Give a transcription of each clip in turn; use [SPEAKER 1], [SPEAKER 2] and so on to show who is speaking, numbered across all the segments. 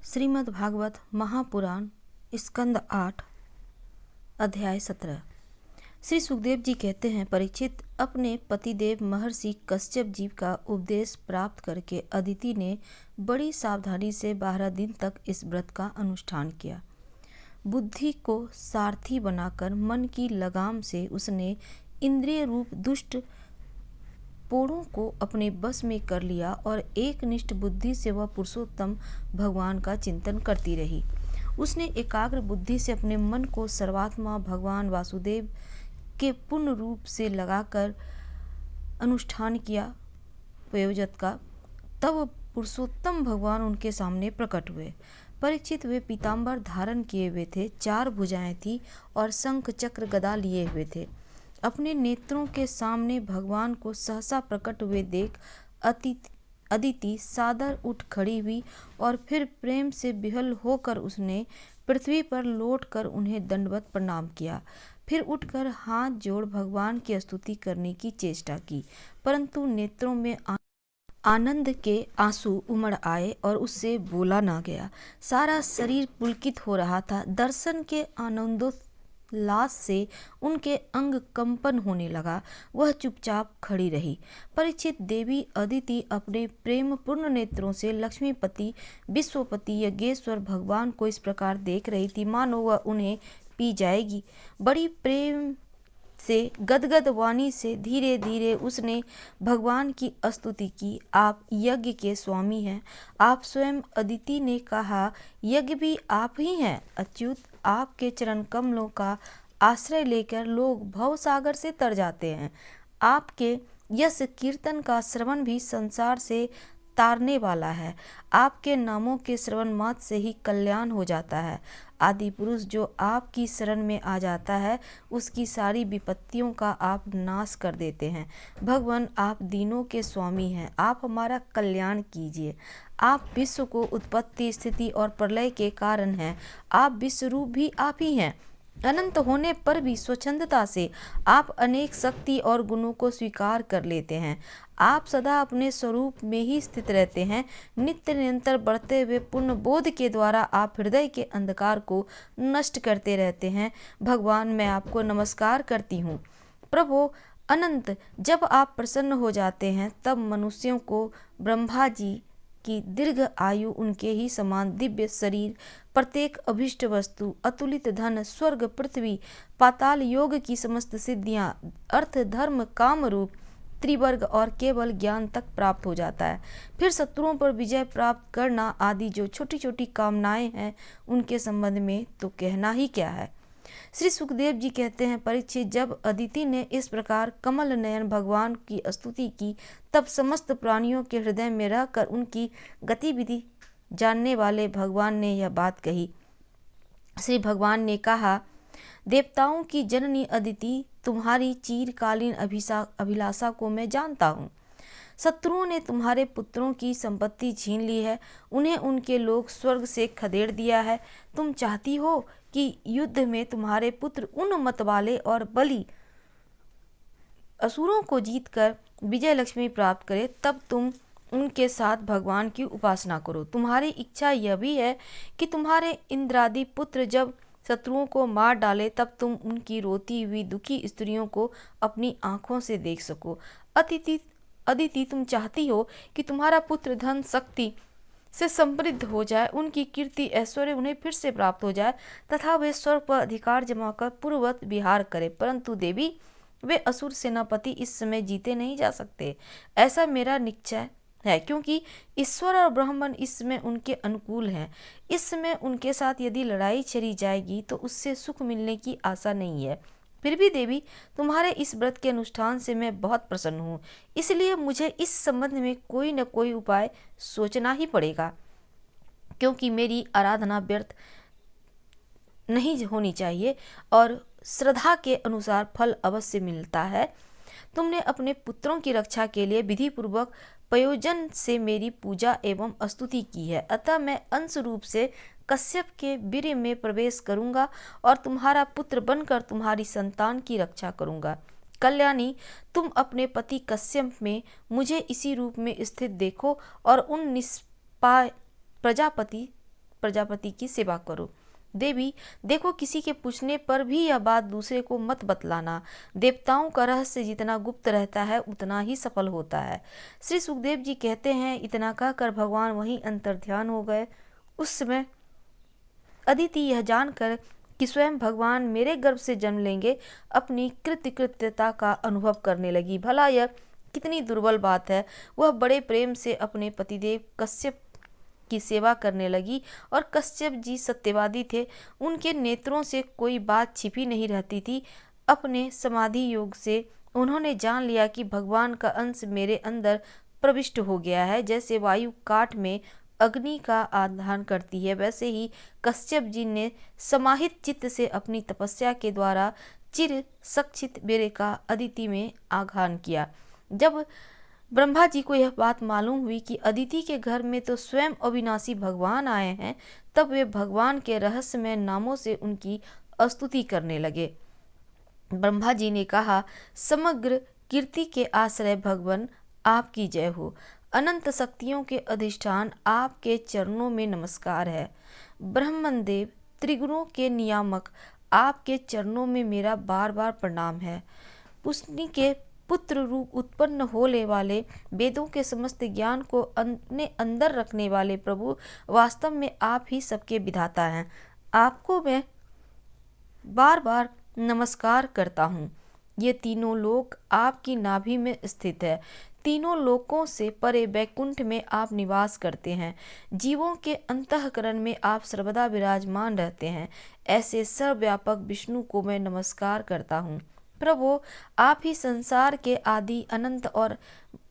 [SPEAKER 1] श्रीमद् भागवत महापुराण स्कंद 8 अध्याय 17। श्री सुखदेव जी कहते हैं, परीक्षित, अपने पतिदेव महर्षि कश्यप जी का उपदेश प्राप्त करके अदिति ने बड़ी सावधानी से 12 दिन तक इस व्रत का अनुष्ठान किया। बुद्धि को सारथी बनाकर मन की लगाम से उसने इंद्रिय रूप दुष्ट पोड़ों को अपने बस में कर लिया और एकनिष्ठ बुद्धि से वह पुरुषोत्तम भगवान का चिंतन करती रही। उसने एकाग्र बुद्धि से अपने मन को सर्वात्मा भगवान वासुदेव के पूर्ण रूप से लगाकर अनुष्ठान किया प्रयोजत का। तब पुरुषोत्तम भगवान उनके सामने प्रकट हुए। परीक्षित, वे पीताम्बर धारण किए हुए थे, 4 भुजाएं थी और शंख चक्र गदा लिए हुए थे। अपने नेत्रों के सामने भगवान को सहसा प्रकट हुए देख अदिति सादर उठ खड़ी हुई और फिर प्रेम से विह्वल होकर उसने पृथ्वी पर लौटकर उन्हें दंडवत प्रणाम किया। फिर उठकर हाथ जोड़ भगवान की स्तुति करने की चेष्टा की, परंतु नेत्रों में आनंद के आंसू उमड़ आए और उससे बोला ना गया। सारा शरीर पुलकित हो रहा था। दर्शन के आनंदोल्लास से उनके अंग कंपन होने लगा। वह चुपचाप खड़ी रही। परीक्षित, देवी अदिति अपने प्रेम पूर्ण नेत्रों से लक्ष्मीपति विश्वपति यज्ञेश्वर भगवान को इस प्रकार देख रही थी मानो वह उन्हें पी जाएगी। बड़ी प्रेम से गदगद वाणी से धीरे धीरे उसने भगवान की स्तुति की। आप यज्ञ के स्वामी हैं। आप स्वयं, अदिति ने कहा, यज्ञ भी आप ही हैं। अच्युत, आपके चरण कमलों का आश्रय लेकर लोग भव सागर से तर जाते हैं। आपके यश कीर्तन का श्रवण भी संसार से तारने वाला है। आपके नामों के श्रवण मात्र से ही कल्याण हो जाता है। आदि पुरुष जो आपकी शरण में आ जाता है उसकी सारी विपत्तियों का आप नाश कर देते हैं। भगवान, आप दीनों के स्वामी हैं। आप हमारा कल्याण कीजिए। आप विश्व को उत्पत्ति स्थिति और प्रलय के कारण हैं। आप विश्वरूप भी आप ही हैं। अनंत होने पर भी स्वच्छंदता से आप अनेक शक्ति और गुणों को स्वीकार कर लेते हैं। आप सदा अपने स्वरूप में ही स्थित रहते हैं। नित्य निरंतर बढ़ते हुए पूर्ण बोध के द्वारा आप हृदय के अंधकार को नष्ट करते रहते हैं। भगवान, मैं आपको नमस्कार करती हूँ। प्रभु अनंत, जब आप प्रसन्न हो जाते हैं तब मनुष्यों को ब्रह्मा जी की दीर्घ आयु, उनके ही समान दिव्य शरीर, प्रत्येक अभिष्ट वस्तु, अतुलित धन, स्वर्ग, पृथ्वी, पाताल, योग की समस्त सिद्धियां, अर्थ, धर्म, काम रूप त्रिवर्ग और केवल ज्ञान तक प्राप्त हो जाता है। फिर शत्रुओं पर विजय प्राप्त करना आदि जो छोटी छोटी कामनाएं हैं उनके संबंध में तो कहना ही क्या है। श्री सुखदेव जी कहते हैं, परीक्षित, जब अदिति ने इस प्रकार कमल नयन भगवान की स्तुति की तब समस्त प्राणियों के हृदय में रहकर उनकी गतिविधि जानने वाले भगवान ने यह बात कही। श्री भगवान ने कहा, देवताओं की जननी अदिति, तुम्हारी चीरकालीन अभिलाषा को मैं जानता हूँ। शत्रुओं ने तुम्हारे पुत्रों की संपत्ति छीन ली है, उन्हें उनके लोक स्वर्ग से खदेड़ दिया है। तुम चाहती हो कि युद्ध में तुम्हारे पुत्र उन मतवाले और बलि असुरों को जीतकर विजय लक्ष्मी प्राप्त करे, तब तुम उनके साथ भगवान की उपासना करो। तुम्हारी इच्छा यह भी है कि तुम्हारे इंद्रादि पुत्र जब शत्रुओं को मार डाले तब तुम उनकी रोती हुई दुखी स्त्रियों को अपनी आंखों से देख सको। अदिति, तुम चाहती हो कि तुम्हारा पुत्र धन शक्ति से समृद्ध हो जाए, उनकी कीर्ति ऐश्वर्य उन्हें फिर से प्राप्त हो जाए तथा वे स्वर्ग पर अधिकार जमाकर पूर्ववत विहार करें। परंतु देवी, वे असुर सेनापति इस समय जीते नहीं जा सकते, ऐसा मेरा निश्चय है, क्योंकि ईश्वर और ब्राह्मण इस समय उनके अनुकूल हैं। इस समय उनके साथ यदि लड़ाई छड़ी जाएगी तो उससे सुख मिलने की आशा नहीं है। फिर भी देवी, तुम्हारे इस व्रत के अनुष्ठान से मैं बहुत प्रसन्न हूँ, इसलिए मुझे इस संबंध में कोई न कोई उपाय सोचना ही पड़ेगा, क्योंकि मेरी आराधना व्यर्थ नहीं होनी चाहिए और श्रद्धा के अनुसार फल अवश्य मिलता है। तुमने अपने पुत्रों की रक्षा के लिए विधि पूर्वक प्रयोजन से मेरी पूजा एवं स्तुति की है, अतः मैं अंश रूप से कश्यप के वीर्य में प्रवेश करूंगा और तुम्हारा पुत्र बनकर तुम्हारी संतान की रक्षा करूंगा। कल्याणी, तुम अपने पति कश्यप में मुझे इसी रूप में स्थित देखो और उन निष्पाय प्रजापति प्रजापति की सेवा करो। देवी, देखो किसी के पूछने पर भी यह बात दूसरे को मत बतलाना। देवताओं का रहस्य जितना गुप्त रहता है उतना ही सफल होता है। श्री सुखदेव जी कहते हैं, इतना कहकर भगवान वहीं अंतर्ध्यान हो गए। उस समय अदिति यह जानकर कि स्वयं भगवान मेरे गर्भ से जन्म लेंगे, अपनी कृत्यता का अनुभव करने लगी। भला यह कितनी दुर्बल बात है। वह बड़े प्रेम से अपने पतिदेव कश्यप की सेवा करने लगी और कश्यप जी सत्यवादी थे। उनके नेत्रों से कोई बात छिपी नहीं रहती थी। अपने समाधि योग से उन्होंने जान लिया कि भगवान का अंश मेरे अंदर प्रविष्ट हो गया है। जैसे वायु काठ में अग्नि का आधान करती है, वैसे ही कश्यप जी ने समाहित चित्त से अपनी तपस्या के द्वारा चिर सक्षित मेरे का अदिति में आघान किया। जब ब्रह्मा जी को यह बात मालूम हुई कि अदिति के घर में तो स्वयं अविनाशी भगवान आए हैं, तब वे भगवान के रहस्यमय नामों से उनकी स्तुति करने लगे। ब्रह्मा जी ने कहा, समग्र कीर्ति के आश्रय भगवान आपकी जय हो। अनंत शक्तियों के अधिष्ठान आपके चरणों में नमस्कार है। ब्रह्मदेव त्रिगुणों के नियामक आपके चरणों में मेरा बार बार प्रणाम है। पुष्टि के पुत्र रूप उत्पन्न होने वाले, वेदों के समस्त ज्ञान को अपने अंदर रखने वाले प्रभु, वास्तव में आप ही सबके विधाता हैं। आपको मैं बार बार नमस्कार करता हूँ। ये तीनों लोक आपकी नाभि में स्थित है। तीनों लोकों से परे वैकुंठ में आप निवास करते हैं। जीवों के अंतःकरण में आप सर्वदा विराजमान रहते हैं। ऐसे सर्वव्यापक विष्णु को मैं नमस्कार करता हूँ। प्रभु, आप ही संसार के आदि, अनंत और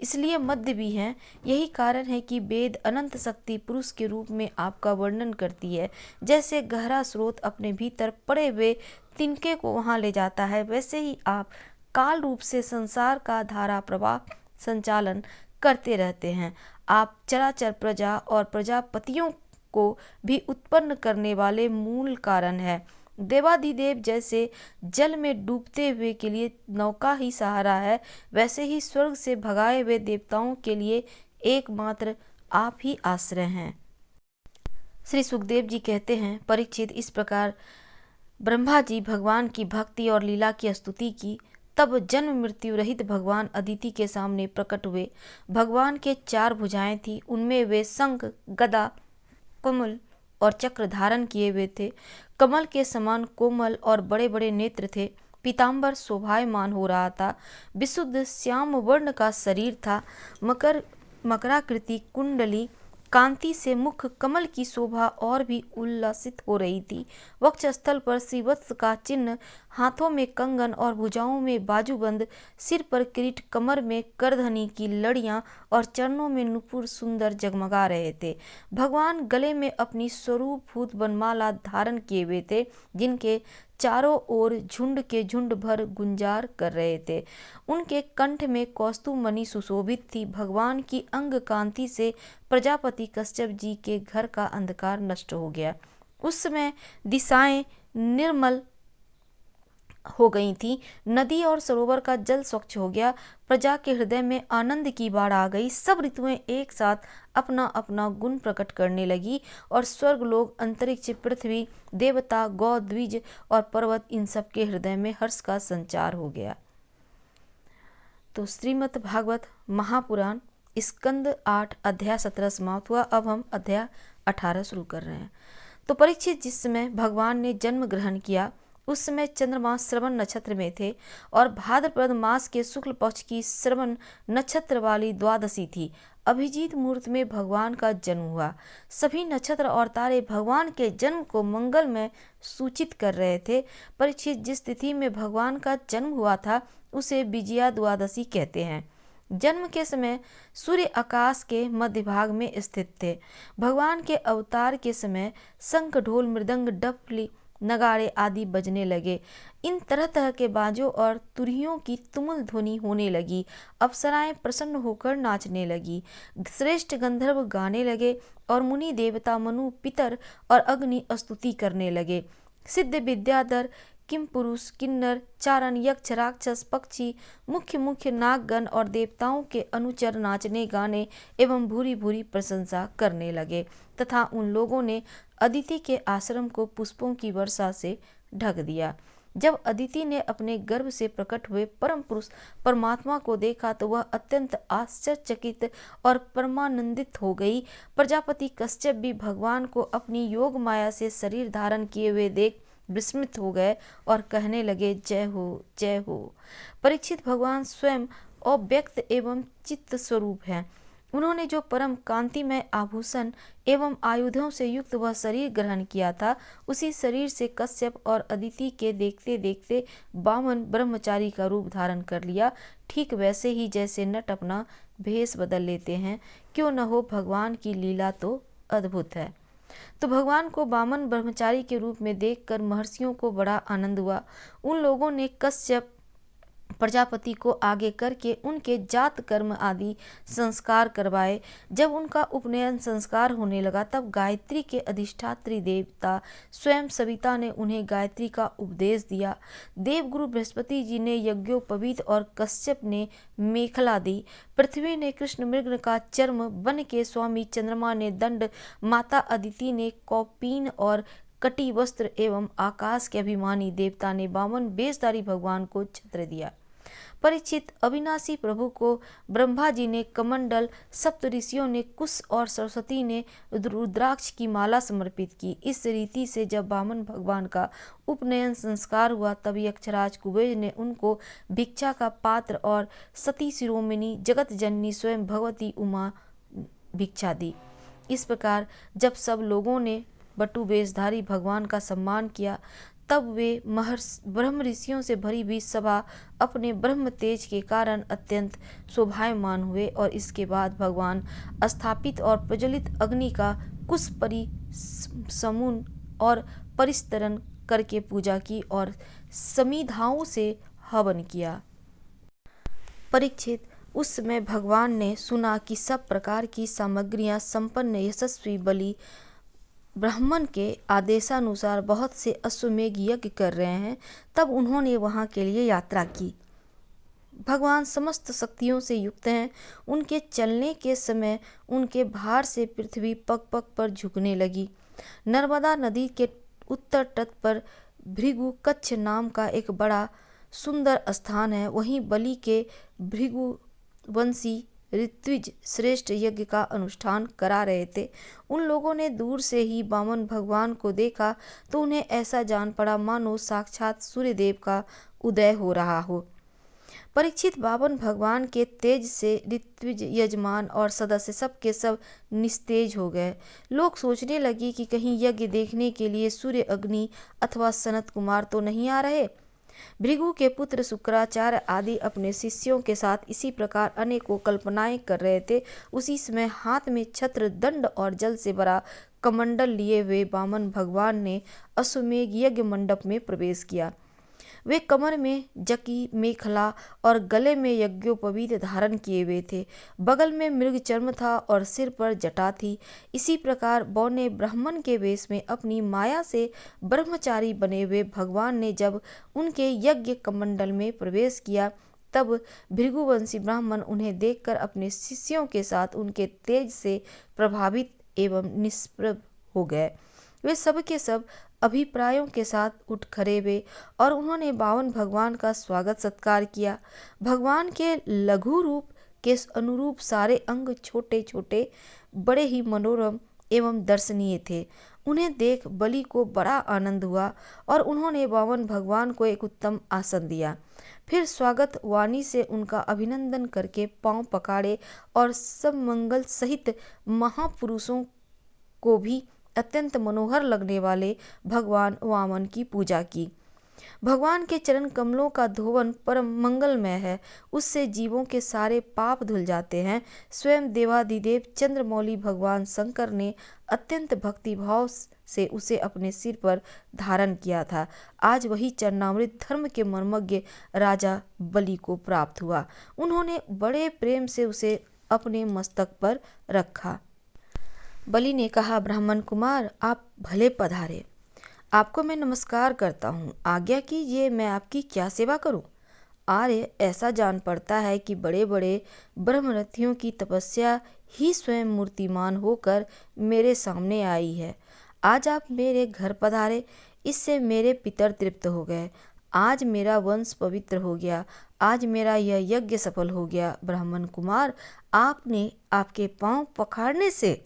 [SPEAKER 1] इसलिए मध्य भी हैं। यही कारण है कि वेद अनंत शक्ति पुरुष के रूप में आपका वर्णन करती है। जैसे गहरा स्रोत अपने भीतर पड़े हुए तिनके को वहां ले जाता है, वैसे ही आप काल रूप से संसार का धारा प्रवाह संचालन करते रहते हैं। आप चराचर प्रजा और प्रजापतियों को भी उत्पन्न करने वाले मूल कारण है। देवाधिदेव जैसे जल में डूबते हुए के लिए नौका ही सहारा है, वैसे ही स्वर्ग से भगाए हुए देवताओं के लिए एकमात्र आप ही आश्रय हैं। श्री सुखदेव जी कहते हैं, परीक्षित, इस प्रकार ब्रह्मा जी भगवान की भक्ति और लीला की स्तुति की। तब जन्म मृत्यु रहित भगवान अदिति के सामने प्रकट हुए। भगवान के 4 भुजाएं थी, उनमें वे शंख, गदा, कमल और चक्र धारण किए हुए थे। कमल के समान कोमल और बड़े बड़े नेत्र थे। पीताम्बर शोभायमान हो रहा था। विशुद्ध श्याम वर्ण का शरीर था। मकराकृति कुंडली कांति से मुख कमल की शोभा और भी उल्लासित हो रही थी। वक्षस्थल पर श्रीवत्स का चिन्ह, हाथों में कंगन और भुजाओं में बाजूबंद, सिर पर किरीट, कमर में करधनी की लड़ियां और चरणों में नुपुर सुंदर जगमगा रहे थे। भगवान गले में अपनी स्वरूपभूत वनमाला धारण किए हुए थे, जिनके चारों ओर झुंड के झुंड भर गुंजार कर रहे थे। उनके कंठ में कौस्तुभ मणि सुशोभित थी। भगवान की अंग कांति से प्रजापति कश्यप जी के घर का अंधकार नष्ट हो गया। उस समय दिशाएं निर्मल हो गई थी। नदी और सरोवर का जल स्वच्छ हो गया। प्रजा के हृदय में आनंद की बाढ़ आ गई। सब ऋतुएं एक साथ अपना अपना गुण प्रकट करने लगी और स्वर्ग लोग, अंतरिक्ष, पृथ्वी, देवता, गौ, द्विज और पर्वत, इन सब के हृदय में हर्ष का संचार हो गया। तो श्रीमद् भागवत महापुराण स्कंद 8 अध्याय 17 समाप्त हुआ। अब हम अध्याय 18 शुरू कर रहे हैं। तो परीक्षित, जिस समय भगवान ने जन्म ग्रहण किया उस समय चंद्रमा श्रवण नक्षत्र में थे और भाद्रपद मास के शुक्ल पक्ष की श्रवण नक्षत्र वाली द्वादशी थी। अभिजीत मुहूर्त में भगवान का जन्म हुआ। सभी नक्षत्र और तारे भगवान के जन्म को मंगल में सूचित कर रहे थे। परीक्षित, जिस तिथि में भगवान का जन्म हुआ था उसे विजया द्वादशी कहते हैं। जन्म के समय सूर्य आकाश के मध्य भाग में स्थित थे। भगवान के अवतार के समय शंख, ढोल, मृदंग, डफली, नगाड़े आदि बजने लगे। इन तरह तरह के बाजों और तुरहियों की तुमुल ध्वनि होने लगी। अप्सराएं प्रसन्न होकर नाचने लगी। श्रेष्ठ गंधर्व गाने लगे और मुनि, देवता, मनु, पितर और अग्नि स्तुति करने लगे। सिद्ध विद्याधर किम पुरुष, किन्नर, चारण, यक्ष, राक्षस, पक्षी, मुख्य नागगण और देवताओं के अनुचर नाचने गाने एवं भूरी भूरी प्रशंसा करने लगे तथा उन लोगों ने अदिति के आश्रम को पुष्पों की वर्षा से ढक दिया। जब अदिति ने अपने गर्भ से प्रकट हुए परम पुरुष परमात्मा को देखा तो वह अत्यंत आश्चर्यचकित और परमानंदित हो गई। प्रजापति कश्यप भी भगवान को अपनी योग माया से शरीर धारण किए हुए देख विस्मित हो गए और कहने लगे, जय हो, जय हो। परीक्षित, भगवान स्वयं अव्यक्त एवं चित्त स्वरूप हैं। उन्होंने जो परम कांतिमय आभूषण एवं आयुधों से युक्त वह शरीर ग्रहण किया था, उसी शरीर से कश्यप और अदिति के देखते देखते वामन ब्रह्मचारी का रूप धारण कर लिया। ठीक वैसे ही जैसे नट अपना भेष बदल लेते हैं। क्यों न हो, भगवान की लीला तो अद्भुत है। तो भगवान को वामन ब्रह्मचारी के रूप में देखकर महर्षियों को बड़ा आनंद हुआ। उन लोगों ने कश्यप प्रजापति को आगे करके उनके जात कर्म आदि संस्कार करवाए। जब उनका उपनयन संस्कार होने लगा तब गायत्री के अधिष्ठात्री देवता स्वयं सविता ने उन्हें गायत्री का उपदेश दिया। देवगुरु बृहस्पति जी ने यज्ञोपवीत और कश्यप ने मेखला दी। पृथ्वी ने कृष्ण मृग का चर्म, वन के स्वामी चंद्रमा ने दंड, माता अदिति ने कौपीन और कटी वस्त्र एवं आकाश के अभिमानी देवता ने वामन वेशधारी भगवान को छत्र दिया। परीक्षित, अविनाशी प्रभु को ब्रह्मा जी ने कमंडल, सप्त ऋषियों ने कुश और सरस्वती ने रुद्राक्ष की माला समर्पित की। इस रीति से जब वामन भगवान का उपनयन संस्कार हुआ तब यक्षराज कुबेर ने उनको भिक्षा का पात्र और सती शिरोमणि जगत जननी स्वयं भगवती उमा भिक्षा दी। इस प्रकार जब सब लोगों ने बटु वेशधारी भगवान का सम्मान किया तब वे ब्रह्म ऋषियों से भरी हुई सभा अपने ब्रह्म तेज के कारण अत्यंत शोभायमान हुए और इसके बाद भगवान स्थापित और प्रज्वलित अग्नि का कुश परिसमून और परिस्तरण करके पूजा की और समिधाओं से हवन किया। परीक्षित, उस समय भगवान ने सुना कि सब प्रकार की सामग्रियां संपन्न यशस्वी बलि ब्राह्मण के आदेशानुसार बहुत से अश्वमेघ यज्ञ कर रहे हैं। तब उन्होंने वहां के लिए यात्रा की। भगवान समस्त शक्तियों से युक्त हैं। उनके चलने के समय उनके भार से पृथ्वी पग पग पर झुकने लगी। नर्मदा नदी के उत्तर तट पर भृगु कच्छ नाम का एक बड़ा सुंदर स्थान है। वहीं बलि के भृगुवंशी ऋत्विज श्रेष्ठ यज्ञ का अनुष्ठान करा रहे थे। उन लोगों ने दूर से ही वामन भगवान को देखा तो उन्हें ऐसा जान पड़ा मानो साक्षात सूर्यदेव का उदय हो रहा हो। परीक्षित, वामन भगवान के तेज से ऋत्विज यजमान और सदस्य सब के सब निस्तेज हो गए। लोग सोचने लगे कि कहीं यज्ञ देखने के लिए सूर्य, अग्नि अथवा सनत कुमार तो नहीं आ रहे। भृगु के पुत्र शुक्राचार्य आदि अपने शिष्यों के साथ इसी प्रकार अनेकों कल्पनाएं कर रहे थे। उसी समय हाथ में छत्र, दंड और जल से भरा कमंडल लिए हुए वामन भगवान ने अश्वमेघ यज्ञ मंडप में प्रवेश किया। वे कमर में जकी, मेखला और गले में यज्ञोपवीत धारण किए हुए थे। बगल में मृग चर्म था और सिर पर जटा थी। इसी प्रकार बौने ब्राह्मण के वेश में अपनी माया से ब्रह्मचारी बने हुए भगवान ने जब उनके यज्ञ कमंडल में प्रवेश किया तब भृगुवंशी ब्राह्मण उन्हें देखकर अपने शिष्यों के साथ उनके तेज से प्रभावित एवं निष्प्रभ हो गए। वे सब के सब अभिप्रायों के साथ उठ खड़े हुए और उन्होंने वामन भगवान का स्वागत सत्कार किया। भगवान के लघु रूप के अनुरूप सारे अंग छोटे छोटे, बड़े ही मनोरम एवं दर्शनीय थे। उन्हें देख बलि को बड़ा आनंद हुआ और उन्होंने वामन भगवान को एक उत्तम आसन दिया। फिर स्वागत वाणी से उनका अभिनंदन करके पांव पखाड़े और सब मंगल सहित महापुरुषों को भी अत्यंत मनोहर लगने वाले भगवान वामन की पूजा की। भगवान के चरण कमलों का धोवन परम मंगलमय है। उससे जीवों के सारे पाप धुल जाते हैं। स्वयं देवाधिदेव चंद्रमौली भगवान शंकर ने अत्यंत भक्तिभाव से उसे अपने सिर पर धारण किया था। आज वही चरणामृत धर्म के मर्मज्ञ राजा बलि को प्राप्त हुआ। उन्होंने बड़े प्रेम से उसे अपने मस्तक पर रखा। बलि ने कहा, ब्राह्मण कुमार, आप भले पधारे। आपको मैं नमस्कार करता हूँ। आज्ञा कीजिए, मैं आपकी क्या सेवा करूँ? आर्य, ऐसा जान पड़ता है कि बड़े बड़े ब्रह्मरथियों की तपस्या ही स्वयं मूर्तिमान होकर मेरे सामने आई है। आज आप मेरे घर पधारे, इससे मेरे पितर तृप्त हो गए। आज मेरा वंश पवित्र हो गया, आज मेरा यह यज्ञ सफल हो गया। ब्राह्मण कुमार, आपने आपके पांव पखारने से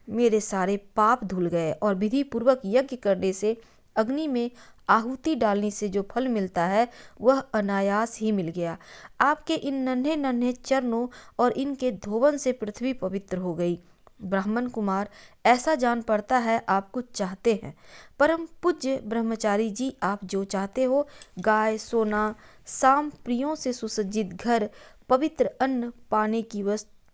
[SPEAKER 1] मेरे सारे पाप धुल गए और विधि पूर्वक यज्ञ करने से, अग्नि में आहुति डालने से जो फल मिलता है वह अनायास ही मिल गया। आपके इन नन्हे नन्हे चरणों और इनके धोवन से पृथ्वी पवित्र हो गई। ब्राह्मण कुमार, ऐसा जान पड़ता है आप कुछ चाहते हैं। परम पूज्य ब्रह्मचारी जी, आप जो चाहते हो, गाय, सोना, साम प्रियों से सुसज्जित घर, पवित्र अन्न,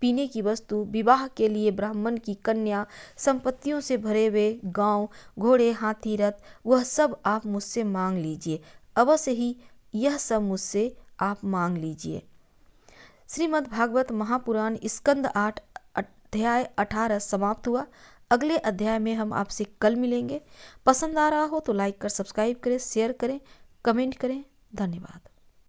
[SPEAKER 1] पीने की वस्तु, विवाह के लिए ब्राह्मण की कन्या, संपत्तियों से भरे हुए गांव, घोड़े, हाथी, रथ, वह सब आप मुझसे मांग लीजिए। अवश्य ही यह सब मुझसे आप मांग लीजिए। श्रीमद् भागवत महापुराण स्कंद 8 अध्याय 18 समाप्त हुआ। अगले अध्याय में हम आपसे कल मिलेंगे। पसंद आ रहा हो तो लाइक कर सब्सक्राइब करें, शेयर करें, कमेंट करें। धन्यवाद।